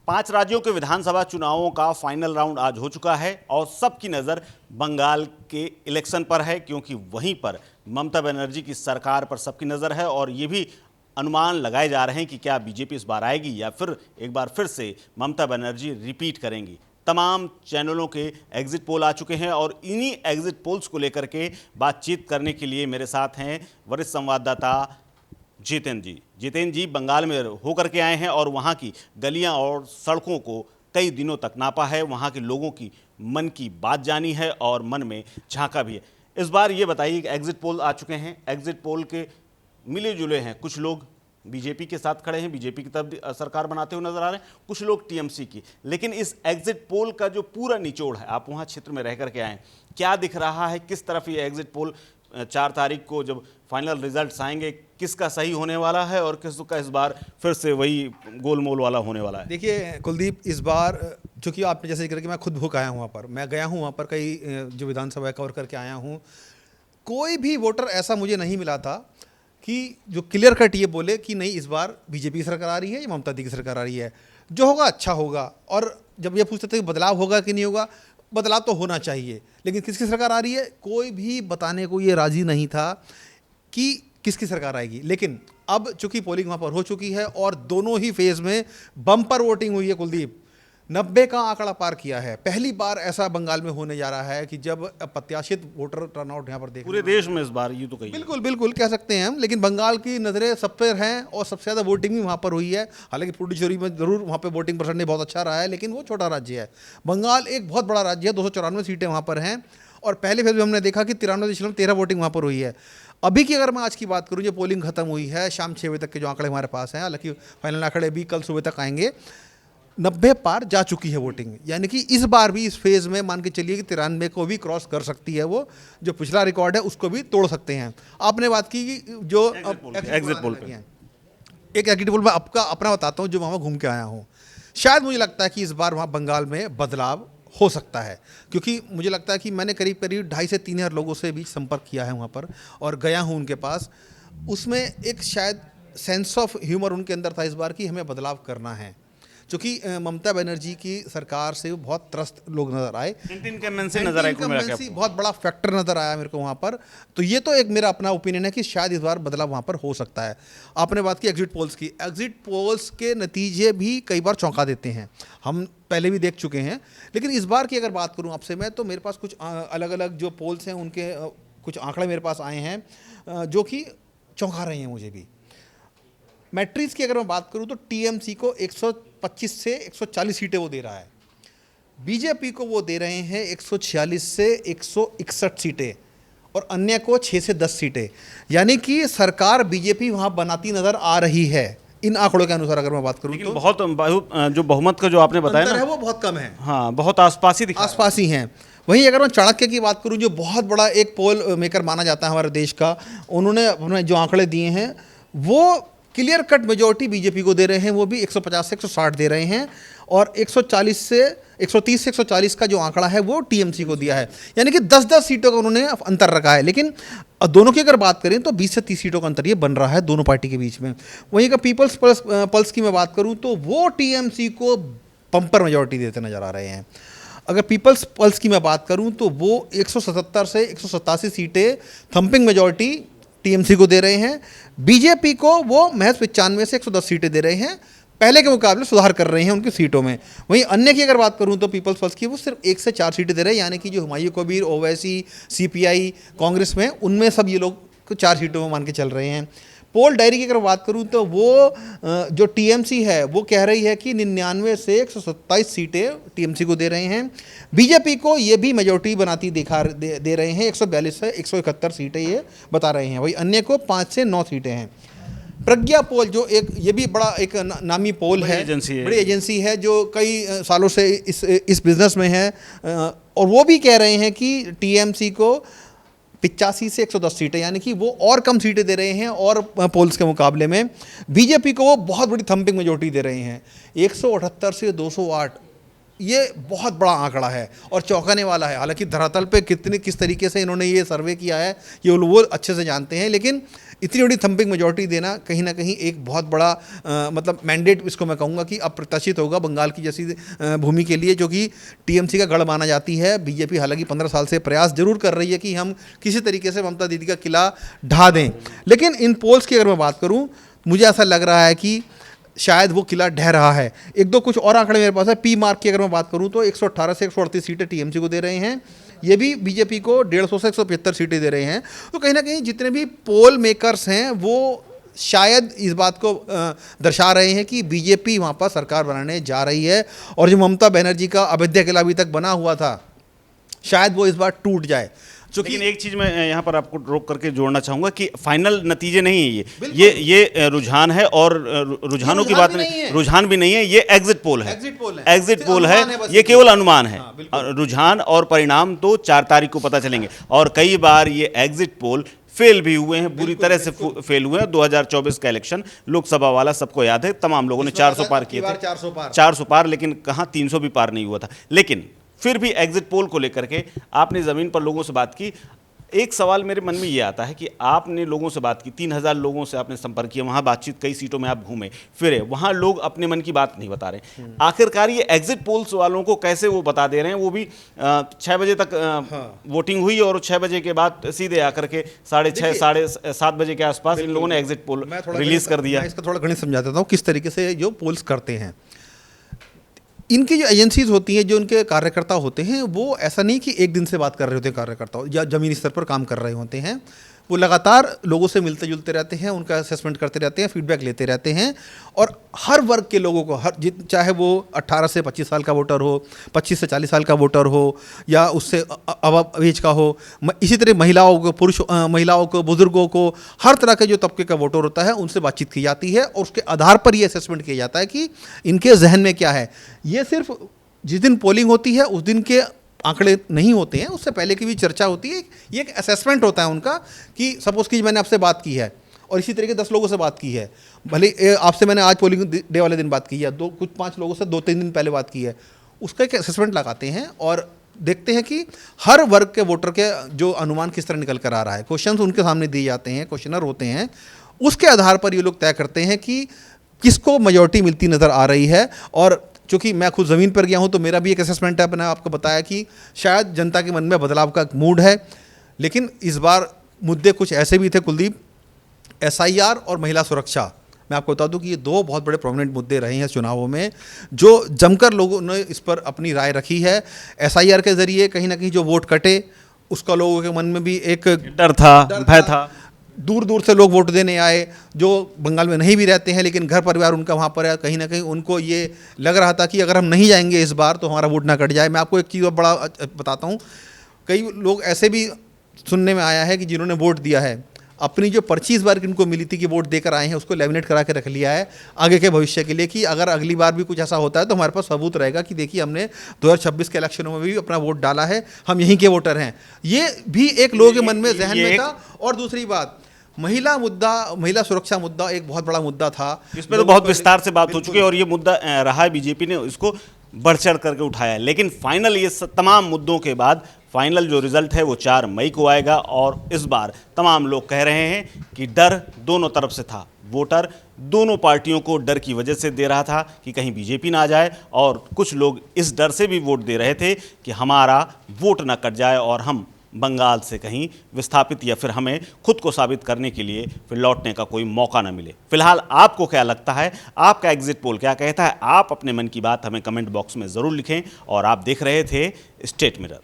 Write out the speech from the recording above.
5 राज्यों के विधानसभा चुनावों का फाइनल राउंड आज हो चुका है और सबकी नज़र बंगाल के इलेक्शन पर है, क्योंकि वहीं पर ममता बनर्जी की सरकार पर सबकी नज़र है और ये भी अनुमान लगाए जा रहे हैं कि क्या बीजेपी इस बार आएगी या फिर एक बार फिर से ममता बनर्जी रिपीट करेंगी। तमाम चैनलों के एग्जिट पोल आ चुके हैं और इन्हीं एग्जिट पोल्स को लेकर के बातचीत करने के लिए मेरे साथ हैं वरिष्ठ संवाददाता जितेंद्र जी। जितेंद्र जी बंगाल में होकर के आए हैं और वहाँ की गलियाँ और सड़कों को कई दिनों तक नापा है, वहाँ के लोगों की मन की बात जानी है और मन में झांका भी है। इस बार ये बताइए कि एग्जिट पोल आ चुके हैं, एग्जिट पोल के मिले जुले हैं, कुछ लोग बीजेपी के साथ खड़े हैं, बीजेपी की तरफ सरकार बनाते हुए नजर आ रहे हैं, कुछ लोग टीएमसी की। लेकिन इस एग्जिट पोल का जो पूरा निचोड़ है, आप वहाँ क्षेत्र में रह करके आए, क्या दिख रहा है, किस तरफ ये एग्जिट पोल 4 तारीख को जब फाइनल रिजल्ट्स आएंगे किसका सही होने वाला है और किसका इस बार फिर से वही गोलमोल वाला होने वाला है? देखिए कुलदीप, इस बार चूँकि आपने जैसे जिक्र कि मैं खुद होकर आया हूँ वहाँ पर, मैं गया हूँ वहाँ पर, कई जो विधानसभा कवर करके आया हूँ। कोई भी वोटर ऐसा मुझे नहीं मिला था कि जो क्लियर कट ये बोले कि नहीं इस बार बीजेपी की सरकार आ रही है या ममता दी की सरकार आ रही है। जो होगा अच्छा होगा। और जब ये पूछते थे कि बदलाव होगा कि नहीं होगा, बदलाव तो होना चाहिए, लेकिन किसकी सरकार आ रही है कोई भी बताने को ये राजी नहीं था कि किसकी सरकार आएगी। लेकिन अब चूंकि पोलिंग वहाँ पर हो चुकी है और दोनों ही फेज़ में बम्पर वोटिंग हुई है कुलदीप, 90 का आंकड़ा पार किया है। पहली बार ऐसा बंगाल में होने जा रहा है कि जब प्रत्याशित वोटर टर्नआउट यहाँ पर देख पूरे देश में इस बार ये तो कही बिल्कुल बिल्कुल कह सकते हैं हम। लेकिन बंगाल की नज़रें सब पर हैं और सबसे ज़्यादा वोटिंग भी वहाँ पर हुई है। हालांकि पुडुचेरी में ज़रूर वहाँ पर वोटिंग परसेंटेज बहुत अच्छा रहा है, लेकिन वो छोटा राज्य है। बंगाल एक बहुत बड़ा राज्य है, 294 सीटें वहाँ पर हैं और पहले फेज में हमने देखा कि 93.13 वोटिंग वहाँ पर हुई है। अभी की अगर मैं आज की बात करूँ, जो पोलिंग खत्म हुई है, शाम 6 बजे तक के जो आंकड़े हमारे पास हैं, हालांकि फाइनल आंकड़े भी कल सुबह तक आएंगे, 90 पार जा चुकी है वोटिंग। यानी कि इस बार भी इस फेज़ में मान के चलिए कि 93 को भी क्रॉस कर सकती है, वो जो पिछला रिकॉर्ड है उसको भी तोड़ सकते हैं। आपने बात की कि जो एग्जिट पोल पे एक एग्जिट पोल में आपका अपना बताता हूँ जो वहाँ घूम के आया हूँ। शायद मुझे लगता है कि इस बार वहाँ बंगाल में बदलाव हो सकता है, क्योंकि मुझे लगता है कि मैंने करीब 2,500 से 3,000 लोगों से भी संपर्क किया है वहाँ पर और गया हूँ उनके पास। उसमें एक शायद सेंस ऑफ ह्यूमर उनके अंदर था इस बार कि हमें बदलाव करना है, क्योंकि ममता बनर्जी की सरकार से बहुत त्रस्त लोग नजर आए। इनकम्बेंसी बहुत बड़ा फैक्टर नजर आया मेरे को वहाँ पर। तो ये तो एक मेरा अपना ओपिनियन है कि शायद इस बार बदलाव वहाँ पर हो सकता है। आपने बात की एग्जिट पोल्स की, एग्जिट पोल्स के नतीजे भी कई बार चौंका देते हैं, हम पहले भी देख चुके हैं। लेकिन इस बार की अगर बात करूँ आपसे मैं, तो मेरे पास कुछ अलग अलग जो पोल्स हैं उनके कुछ आंकड़े मेरे पास आए हैं जो कि चौंका रहे हैं मुझे भी। मैट्रिक्स की अगर मैं बात करूं तो टीएमसी को 125 से 140 सीटें वो दे रहा है, बीजेपी को वो दे रहे हैं 146 से 161 सीटें और अन्य को 6 से 10 सीटें। यानी कि सरकार बीजेपी वहां बनाती नजर आ रही है इन आंकड़ों के अनुसार अगर मैं बात करूं तो। बहुत जो बहुमत का जो आपने बताया ना, वो बहुत कम है। हाँ, बहुत आसपास ही हैं। वहीं अगर मैं चाणक्य की बात करूं, जो बहुत बड़ा एक पोल मेकर माना जाता है हमारे देश का, उन्होंने अपने जो आंकड़े दिए हैं वो क्लियर कट मेजॉरिटी बीजेपी को दे रहे हैं। वो भी 150 से 160 दे रहे हैं और 130 से 140 का जो आंकड़ा है वो टीएमसी को दिया है। यानी कि 10-10 सीटों का उन्होंने अंतर रखा है। लेकिन दोनों की अगर बात करें तो 20 से 30 सीटों का अंतर ये बन रहा है दोनों पार्टी के बीच में। वहीं अगर पीपल्स पल्स की मैं बात करूं तो वो टीएमसी को बम्पर मेजॉरिटी देते नजर आ रहे हैं। अगर पीपल्स पल्स की मैं बात करूं तो वो 177 से 187 सीटें थंपिंग मेजॉरिटी टीएमसी को दे रहे हैं। बीजेपी को वो महज 95 से 110 सीटें दे रहे हैं, पहले के मुकाबले सुधार कर रहे हैं उनकी सीटों में। वहीं अन्य की अगर बात करूं तो पीपल्स पल्स की वो सिर्फ 1 से 4 सीटें दे रहे हैं। यानी कि जो हुमायूं कबीर, ओवैसी, सीपीआई, कांग्रेस में, उनमें सब ये लोग 4 सीटों में मान के चल रहे हैं। पोल डायरी की अगर बात करूं तो वो जो टीएमसी है वो कह रही है कि 99 से 127 सीटें टीएमसी को दे रहे हैं। बीजेपी को ये भी मेजॉरिटी बनाती दे रहे हैं, 142 से 171 सीटें ये बता रहे हैं। वही अन्य को 5 से 9 सीटें हैं। प्रज्ञा पोल जो एक ये भी बड़ा एक नामी पोल है, बड़ी एजेंसी है जो कई सालों से इस बिजनेस में है और वो भी कह रहे हैं कि टीएमसी को 85 से 110 सीटें, यानी कि वो और कम सीटें दे रहे हैं और पोल्स के मुकाबले में। बीजेपी को वो बहुत बड़ी थंपिंग मेजॉरिटी दे रहे हैं, 178 से 208। ये बहुत बड़ा आंकड़ा है और चौंकाने वाला है। हालांकि धरातल पे किस तरीके से इन्होंने ये सर्वे किया है ये वो अच्छे से जानते हैं, लेकिन इतनी बड़ी थंपिंग मेजॉरिटी देना कहीं ना कहीं एक बहुत बड़ा मतलब मैंडेट इसको मैं कहूँगा कि अप्रत्याशित होगा बंगाल की जैसी भूमि के लिए, जो कि टीएमसी का गढ़ माना जाती है। बीजेपी हालांकि 15 साल से प्रयास जरूर कर रही है कि हम किसी तरीके से ममता दीदी का किला ढा दें, लेकिन इन पोल्स की अगर मैं बात करूं, मुझे ऐसा लग रहा है कि शायद वो किला ढह रहा है। एक दो कुछ और आंकड़े मेरे पास है। पी मार्क की अगर मैं बात करूं तो 118 से 138 सीटें टीएमसी को दे रहे हैं, ये भी बीजेपी को 150 से 175 सीटें दे रहे हैं। तो कहीं ना कहीं जितने भी पोल मेकर्स हैं वो शायद इस बात को दर्शा रहे हैं कि बीजेपी वहाँ पर सरकार बनाने जा रही है, और जो ममता बनर्जी का अवैध किला अभी तक बना हुआ था शायद वो इस बार टूट जाए। लेकिन एक चीज मैं यहाँ पर आपको रोक करके जोड़ना चाहूंगा कि फाइनल नतीजे नहीं है ये रुझान है, और रुझानों की बात नहीं, रुझान भी नहीं है, ये एग्जिट पोल है। एग्जिट पोल है, ये केवल अनुमान है। रुझान और परिणाम तो 4 तारीख को पता चलेंगे, और कई बार ये एग्जिट पोल फेल भी हुए हैं, बुरी तरह से फेल हुए हैं। 2024 का इलेक्शन लोकसभा वाला सबको याद है, तमाम लोगों ने 400 पार किए थे, 400 पार, लेकिन कहाँ 300 भी पार नहीं हुआ था। लेकिन फिर भी एग्जिट पोल को लेकर के आपने ज़मीन पर लोगों से बात की, एक सवाल मेरे मन में ये आता है कि आपने लोगों से बात की, 3000 लोगों से आपने संपर्क किया, वहाँ बातचीत, कई सीटों में आप घूमे फिरे, वहाँ लोग अपने मन की बात नहीं बता रहे। आखिरकार ये एग्जिट पोल्स वालों को कैसे वो बता दे रहे हैं? वो भी 6 बजे तक वोटिंग हुई और 6 बजे के बाद सीधे आकर के 6:30 7:30 बजे के आसपास इन लोगों ने एग्जिट पोल रिलीज कर दिया। इसका थोड़ा गणित समझा देता हूँ किस तरीके से जो पोल्स करते हैं। इनकी जो एजेंसीज होती हैं, जो उनके कार्यकर्ता होते हैं, वो ऐसा नहीं कि एक दिन से बात कर रहे होते हैं कार्यकर्ता या जमीनी स्तर पर काम कर रहे होते हैं। वो लगातार लोगों से मिलते जुलते रहते हैं, उनका असेसमेंट करते रहते हैं, फीडबैक लेते रहते हैं, और हर वर्ग के लोगों को, चाहे वो 18 से 25 साल का वोटर हो, 25 से 40 साल का वोटर हो, या उससे अब एज का हो, इसी तरह महिलाओं को, महिलाओं को, बुजुर्गों को, हर तरह के जो तबके का वोटर होता है उनसे बातचीत की जाती है, और उसके आधार पर ये असेसमेंट किया जाता है कि इनके जहन में क्या है। ये सिर्फ जिस दिन पोलिंग होती है उस दिन के आंकड़े नहीं होते हैं, उससे पहले की भी चर्चा होती है। ये एक असेसमेंट होता है उनका कि सपोज की मैंने आपसे बात की है और इसी तरीके 10 लोगों से बात की है, भले आपसे मैंने आज पोलिंग डे वाले दिन बात की है, कुछ 5 लोगों से 2-3 दिन पहले बात की है, उसका एक असेसमेंट लगाते हैं और देखते हैं कि हर वर्ग के वोटर के जो अनुमान किस तरह निकल कर आ रहा है। क्वेश्चंस उनके सामने दिए जाते हैं, क्वेश्चनर होते हैं, उसके आधार पर ये लोग तय करते हैं कि किसको मेजॉरिटी मिलती नज़र आ रही है। और चूँकि मैं खुद ज़मीन पर गया हूँ तो मेरा भी एक असेसमेंट है, मैंने आपको बताया कि शायद जनता के मन में बदलाव का मूड है, लेकिन इस बार मुद्दे कुछ ऐसे भी थे कुलदीप, SIR और महिला सुरक्षा। मैं आपको बता दूं कि ये 2 बहुत बड़े प्रोमिनेंट मुद्दे रहे हैं चुनावों में, जो जमकर लोगों ने इस पर अपनी राय रखी है। SIR के ज़रिए कहीं ना कहीं जो वोट कटे, उसका लोगों के मन में भी एक डर था, भय था। दूर दूर से लोग वोट देने आए, जो बंगाल में नहीं भी रहते हैं लेकिन घर परिवार उनका वहाँ पर है, कहीं ना कहीं उनको ये लग रहा था कि अगर हम नहीं जाएंगे इस बार तो हमारा वोट ना कट जाए। मैं आपको एक चीज़ बड़ा बताता हूँ, कई लोग ऐसे भी सुनने में आया है कि जिन्होंने वोट दिया है, अपनी जो पर्ची इस बार इनको मिली थी कि वोट देकर आए हैं, उसको लेमिनेट करा के रख लिया है आगे के भविष्य के लिए, कि अगर अगली बार भी कुछ ऐसा होता है तो हमारे पास सबूत रहेगा कि देखिए हमने 2026 के इलेक्शनों में भी अपना वोट डाला है, हम यहीं के वोटर हैं। ये भी एक लोगों के मन में जहन में था। और दूसरी बात, महिला मुद्दा, महिला सुरक्षा मुद्दा एक बहुत बड़ा मुद्दा था, इस पर तो बहुत विस्तार से बात हो चुकी है और ये मुद्दा रहा है, बीजेपी ने इसको बढ़ चढ़ करके उठाया है। लेकिन फाइनल ये तमाम मुद्दों के बाद फाइनल जो रिजल्ट है वो 4 मई को आएगा, और इस बार तमाम लोग कह रहे हैं कि डर दोनों तरफ से था। वोटर दोनों पार्टियों को डर की वजह से दे रहा था कि कहीं बीजेपी ना आ जाए, और कुछ लोग इस डर से भी वोट दे रहे थे कि हमारा वोट ना कट जाए और हम बंगाल से कहीं विस्थापित या फिर हमें खुद को साबित करने के लिए फिर लौटने का कोई मौका ना मिले। फिलहाल आपको क्या लगता है, आपका एग्जिट पोल क्या कहता है? आप अपने मन की बात हमें कमेंट बॉक्स में ज़रूर लिखें। और आप देख रहे थे स्टेट मिरर।